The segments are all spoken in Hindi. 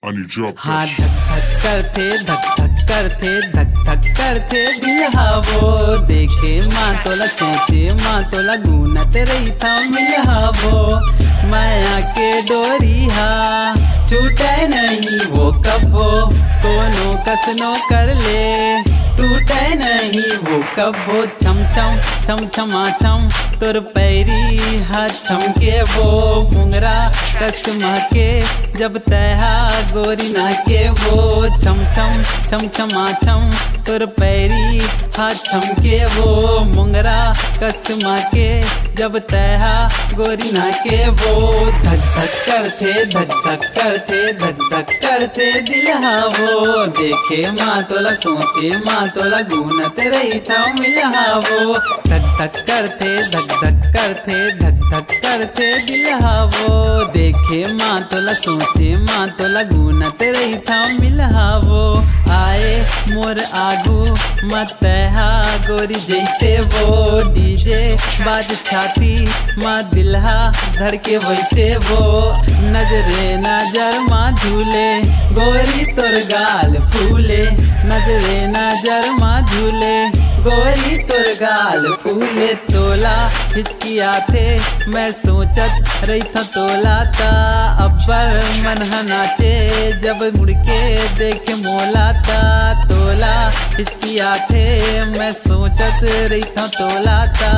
I need your हाँ best. धक धक करते दिल हावो देखे माँ तोला सोचे माँ तोला गुनत रही था मिल हावो माया के डोरी हा छूटे नहीं वो कबो कोनो कसनो कर ले टूटे नहीं वो कबो छम छम छम छमा छम तोर पैरी हाथ छमके वो मुंगरा कसमा के जब तहा गोरी ना के वो छम छम छम छमा छम तोर पैरी हाथ छमके वो मुंगरा कसमा के जब तहा गोरी ना के वो धक धक करते दिल हावो देखे माँ तोला सोचे माँ तोला गुनत रही था मिल हावो धक धक करते दिल हावो देखे माँ तोला सोचे माँ तोला गुनत रही था मिल हावो आए मोर आगू मत हा गोरी जैसे वो डीजे बाज छाती माँ दिलहा धड़के वैसे वो नजरे नजर माँ झूले गोरी तोर गाल फूले नजरे नजर माँ झूले गोरी तोर गाल फूले तोला हिचकिया थे मैं सोचत रही था तोला ता अब्बर मन नाचे जब मुड़के देखे मोला ता तोला हिचकिया थे मैं सोचत रही था तोला ता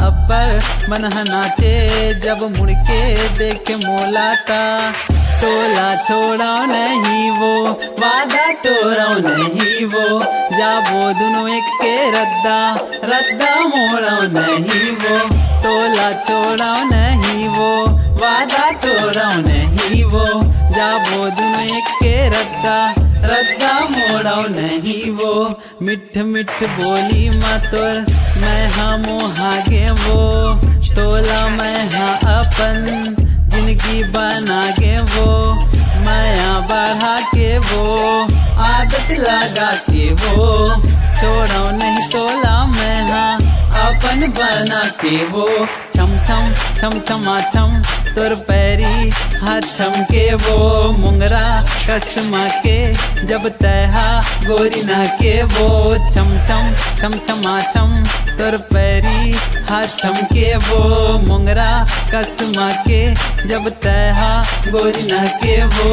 अब्बर मन नाचे जब मुड़के देखे मोला ता तोला छोड़ा नहीं वो वादा तोड़ा नहीं वो जाबो दोनों एक के रद्दा मोड़ा नहीं वो तोला छोड़ा नहीं वो वादा तोड़ा नहीं वो जाबो दोनों एक के रद्दा मोड़ा नहीं वो मिठ बोली माँ तोर मैं हाँ मोहागे वो तोला मैं हाँ अपन जिंदगी बना के वो माया बढ़ा के वो आदत लगा के वो छोड़ो नहीं तोला मैं हाँ अपन बना के वो छम छमा छम तोर पैरी हाथ छम के वो मुंगरा कसमा के जब तहा गोरी ना के वो छम छमा छम तोर पैरी हाथ छम के वो मुंगरा कसमा के जब तहा गोरी ना के वो